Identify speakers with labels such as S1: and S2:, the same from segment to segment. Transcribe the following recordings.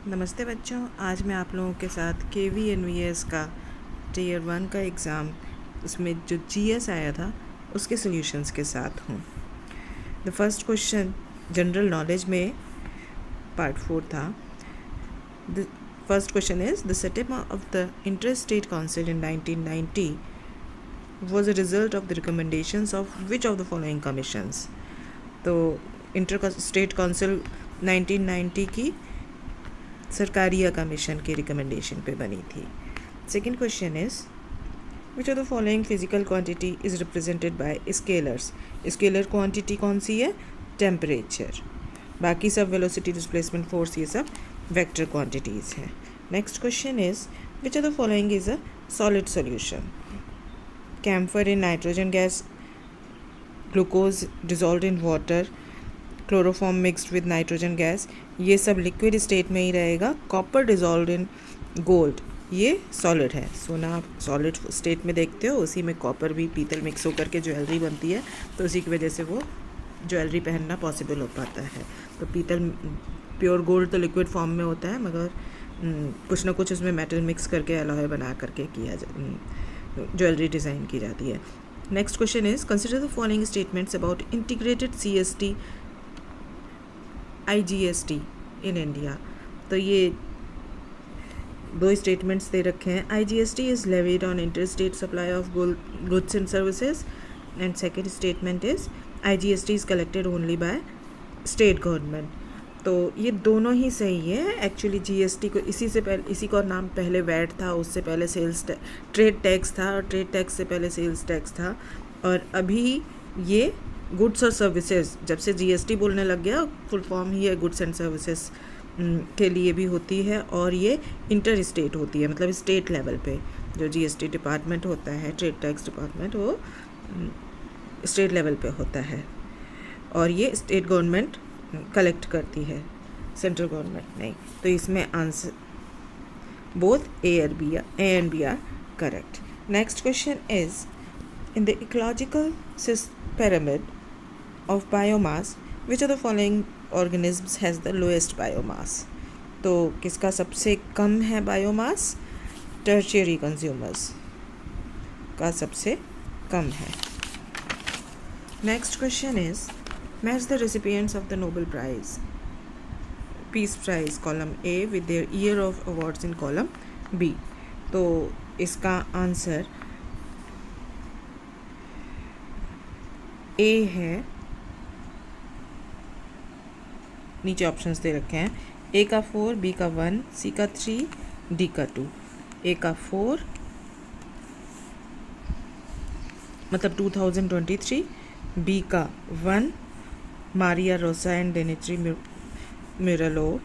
S1: नमस्ते बच्चों, आज मैं आप लोगों के साथ KVNVS का Tier 1 का एग्ज़ाम उसमें जो GS आया था उसके सॉल्यूशंस के साथ हूँ। The first question general knowledge में पार्ट 4 था। The first question is the setup of the inter state council in 1990 was a result of the recommendations of which of the following commissions। तो inter state council 1990 की Sarkaria commission के recommendation पे बनी थी। Second question is which of the following physical quantity is represented by scalars. Scalar quantity कौन सी है? Temperature. बाकी सब वेलोसिटी, डिस्प्लेसमेंट, फोर्स, ये सब वेक्टर क्वांटिटीज़ हैं। Next question is which of the following is a solid solution. Camphor in nitrogen gas, glucose dissolved in water, chloroform mixed with nitrogen gas, ये सब liquid state में ही रहेगा। Copper dissolved in gold, ये solid है। सोना आप solid state में देखते हो, उसी में कॉपर भी पीतल मिक्स होकर के ज्वेलरी बनती है, तो उसी की वजह से वो ज्वेलरी पहनना पॉसिबल हो पाता है। तो पीतल, प्योर गोल्ड तो लिक्विड फॉर्म में होता है, मगर कुछ ना कुछ उसमें मेटल मिक्स करके अलॉय बना करके ज्वेलरी डिज़ाइन की जाती है। Next question is consider the following statements about integrated CST IGST in India. तो ये दो स्टेटमेंट्स दे रखे हैं। IGST is levied on inter state supply of goods and services, and second statement is IGST is collected only by state government. तो ये दोनों ही सही है। एक्चुअली GST को इसी का नाम पहले वैट था, उससे पहले ट्रेड टैक्स था, और ट्रेड टैक्स से पहले सेल्स टैक्स था, और अभी ये गुड्स और सर्विसेज, जब से GST बोलने लग गया, फुल फॉर्म ही है गुड्स एंड सर्विसेज के लिए भी होती है, और ये इंटर स्टेट होती है, मतलब स्टेट लेवल पे जो GST डिपार्टमेंट होता है, ट्रेड टैक्स डिपार्टमेंट, वो स्टेट लेवल पे होता है, और ये स्टेट गवर्नमेंट कलेक्ट करती है, सेंट्रल गवर्नमेंट नहीं। तो इसमें answer both A and B are correct. Next question is in the ecological pyramid of biomass, which of the following organisms has the lowest biomass? तो किसका सबसे कम है बायोमास? टर्शियरी कंज्यूमर्स का सबसे कम है। Next question is match the recipients of the Nobel prize, peace prize, column A with their year of awards in column B। तो इसका आंसर A है। नीचे ऑप्शंस दे रखे हैं, A का 4, B का 1, C का 3, D का 2। A का 4 मतलब 2023, B का 1 मारिया रोसा एंड डेनिट्री मिरलो,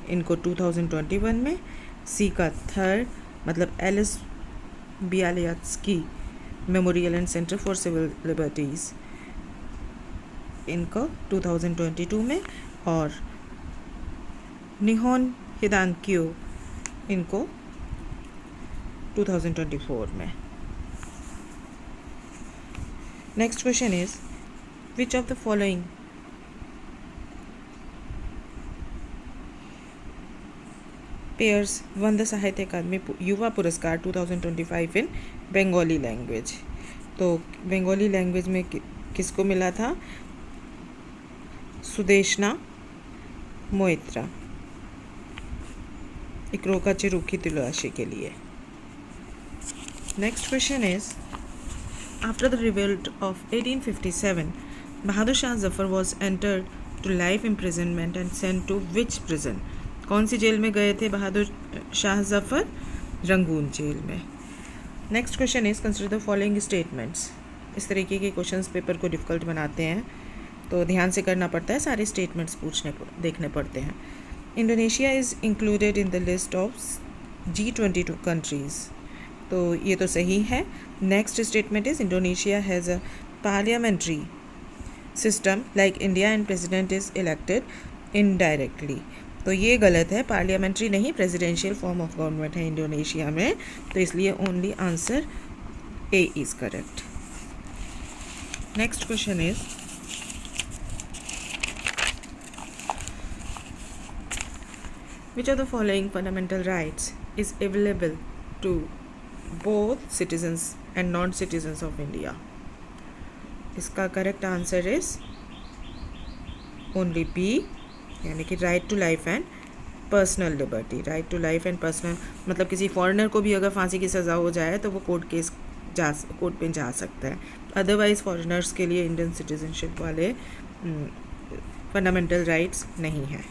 S1: इनको 2021 में, C का 3 मतलब Ales Bialiatski memorial and centre for civil liberties, इनको 2022 में, और निहोन हिदांक्यो इनको 2024 में। Next question is which of the following pairs won the Sahitya Akademi युवा पुरस्कार 2025 इन बंगाली लैंग्वेज। तो बंगाली लैंग्वेज में किसको मिला था? सुदेशना मोइत्रा, इकरोका चिरुखी तिलुआशी के लिए। Next question is after the revolt of 1857 Bahadur Shah Zafar was entered to life imprisonment and sent to which prison. कौन सी जेल में गए थे बहादुर शाह जफर? रंगून जेल में। Next question is consider the following statements. इस तरीके के क्वेश्चंस पेपर को डिफ़िकल्ट बनाते हैं, तो ध्यान से करना पड़ता है, सारे स्टेटमेंट्स देखने पड़ते हैं। Indonesia is included in the list of G22 countries, तो ये तो सही है। Next statement is Indonesia has a parliamentary system like India and president is elected indirectly, तो ये गलत है। पार्लियामेंट्री नहीं, प्रेसिडेंशियल फॉर्म ऑफ गवर्नमेंट है इंडोनेशिया में, तो इसलिए only answer A is correct. Next question is Which of the following fundamental rights is available to both citizens and non-citizens of India? इसका correct answer is only B, यानी कि right to life and personal liberty. Right to life and personal मतलब किसी foreigner को भी अगर फांसी की सज़ा हो जाए तो वो कोर्ट पे जा सकता है. अदरवाइज फॉरेनर्स के लिए इंडियन सिटीजनशिप वाले फंडामेंटल राइट्स नहीं हैं.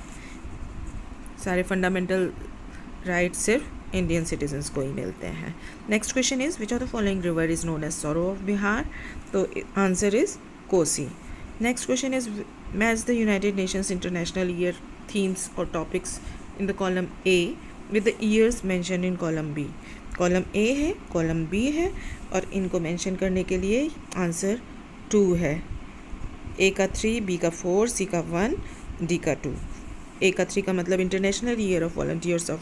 S1: सारे फंडामेंटल राइट्स सिर्फ इंडियन सिटीजन्स को ही मिलते हैं. Next question is which of the following river is known as sorrow of Bihar? तो answer is Kosi. Next question is match the United Nations international year themes और topics in the column A with the years mention in column B. Column A है, column B है, और इनको mention करने के लिए answer 2 है. ए का 3, बी का 4, सी का 1, डी का 2. ए का 3 का मतलब international year of volunteers of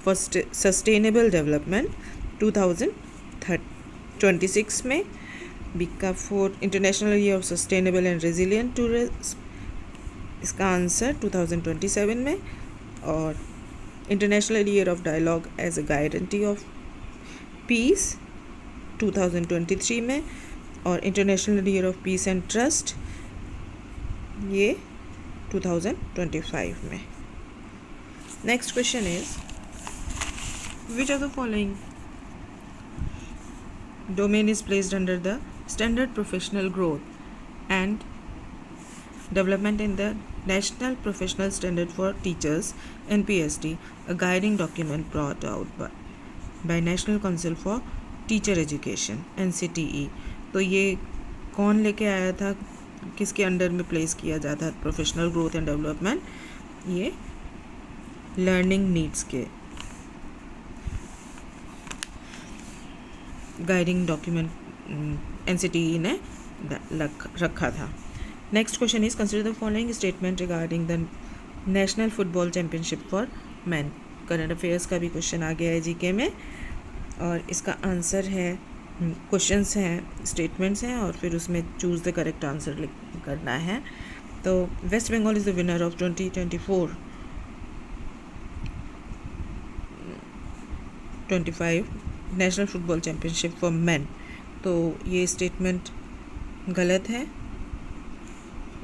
S1: for sustainable development 2026 में. बी का 4 international year of sustainable and resilient tourism, इसका आंसर 2027 में. और international year of dialogue as a guarantee of peace 2023 में. और international year of peace and trust ये 2025 में. Next question is which of the following domain is placed under the standard professional growth and development in the national professional standard for teachers NPST, a guiding document brought out by National Council for Teacher Education NCTE. तो ये कौन लेके आया था, किसके under में place किया जाता है प्रोफेशनल ग्रोथ एंड डेवलपमेंट? ये लर्निंग नीड्स के गाइडिंग डॉक्यूमेंट NCTE ने रखा था. Next question is consider the following statement regarding the national football championship for man. Current affairs का भी क्वेश्चन आ गया है GK में, और इसका आंसर है क्वेश्चंस हैं, स्टेटमेंट्स हैं, और फिर उसमें चूज़ द करेक्ट आंसर करना है. तो West Bengal is the winner of 2024-25 national football championship for man. तो ये स्टेटमेंट गलत है.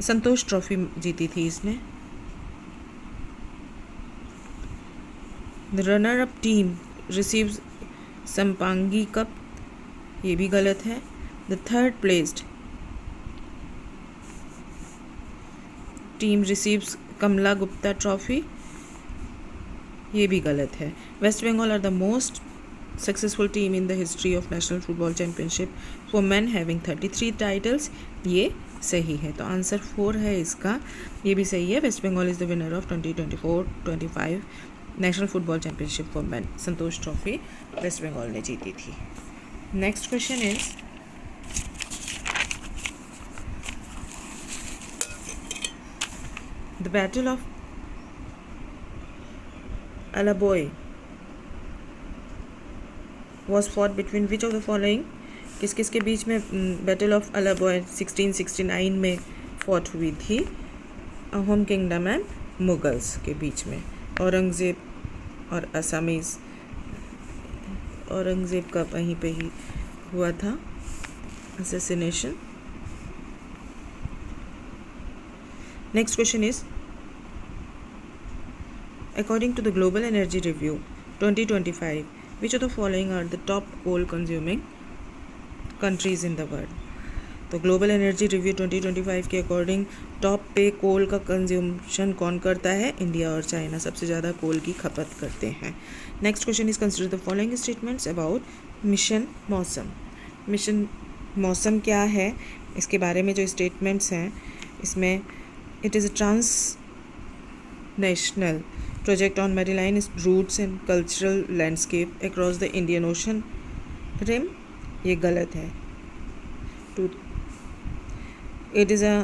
S1: संतोष ट्रॉफी जीती थी इसने. The runner up team receives Sampangi cup, ये भी गलत है. The third placed team receives Kamala Gupta trophy, ये भी गलत है. West Bengal are the most successful team in the history of national football championship for man having 33 titles, ये सही है. तो आंसर 4 है इसका, ये भी सही है. West Bengal is the winner of 2024-25 national football championship for man. Santosh trophy West Bengal ने जीती थी. Next question is the battle of Alaboi was fought between which of the following? किस किस के बीच में बैटल ऑफ अलाबोय 1669 में फॉट हुई थी? अहोम किंगडम एंड मुगल्स के बीच में. औरंगज़ेब और असामीज़, औरंगज़ेब का वहीं पे ही हुआ था assassination. Next question is according to the global energy review 2025 which of the following are the top coal consuming countries in the world? तो ग्लोबल एनर्जी रिव्यू 2025 के अकॉर्डिंग टॉप पे कोल का कंज्यूमशन कौन करता है? इंडिया और चाइना सबसे ज़्यादा कोल की खपत करते हैं. Next question is consider the following statements about mission मौसम. मिशन मौसम क्या है, इसके बारे में जो स्टेटमेंट्स हैं इसमें it is a trans national project on maritime routes and cultural landscape across the Indian Ocean rim, ये गलत है. It is a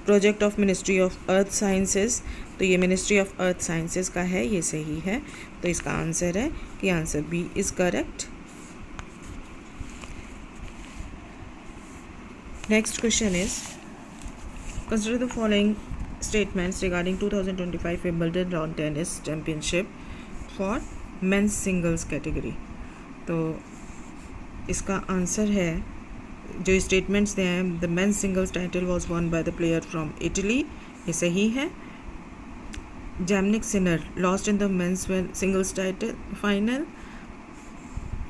S1: project of ministry of earth sciences, तो ये मिनिस्ट्री ऑफ अर्थ साइंसेस का है, ये सही है. तो इसका आंसर है कि answer B is correct. Next question is consider the following statements regarding 2025 Wimbledon Lawn Tennis Championship for men's singles category. तो इसका आंसर है, जो स्टेटमेंट्स दिए हैं, the men's singles title was won by the player from Italy, ये सही है. Jannik Sinner lost in the men's singles title final,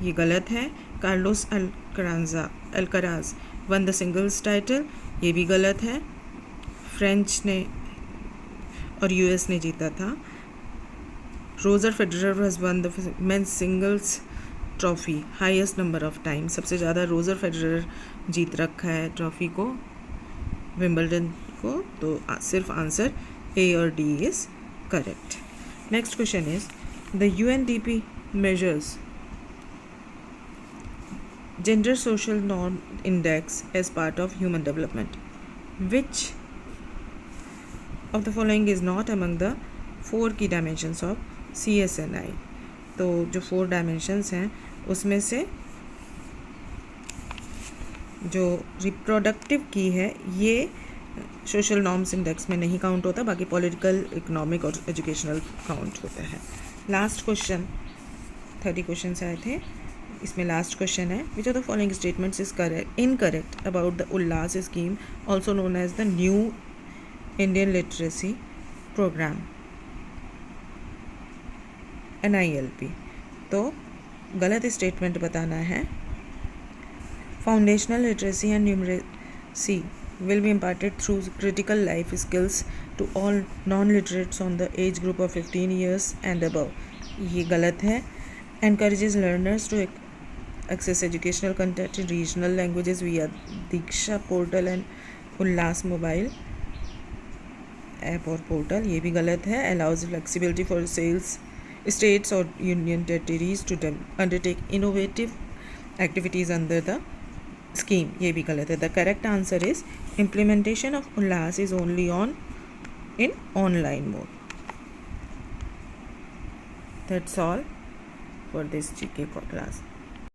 S1: ये गलत है. Carlos Alcaraz won the singles title, ये भी गलत है. फ्रेंच ने और यूएस ने जीता था. Roger Federer has one the men's singles trophy highest number of time, सबसे ज़्यादा रोजर फेडरर जीत रखा है ट्रॉफी को, विंबलडन को. तो सिर्फ आंसर ए और D is correct. Next question is the UNDP measures gender social norm index as part of human development. Which of the following is not among the 4 key dimensions of CSNI. तो जो 4 dimensions हैं उसमें से जो reproductive की है ये social norms index में नहीं काउंट होता, बाकी पॉलिटिकल, इकोनॉमिक और एजुकेशनल काउंट होता है. लास्ट क्वेश्चन, 30 क्वेश्चन आए थे, इसमें लास्ट क्वेश्चन है, which of the following statements is correct incorrect about the Ullas scheme also known as the new Indian literacy programme NILP. तो गलत स्टेटमेंट बताना है. Foundational literacy and numeracy will be imparted through critical life skills to all non literates on the age group of 15 years and above, ये गलत है. Encourages learners to access educational content in regional languages via DIKSHA portal and Ullas mobile app और portal, ये भी गलत है. Allows flexibility for sales states और union territories to undertake innovative activities under the scheme, ये भी गलत है. The correct answer is implementation of Ullas is only on in online mode. That's all for this GK class.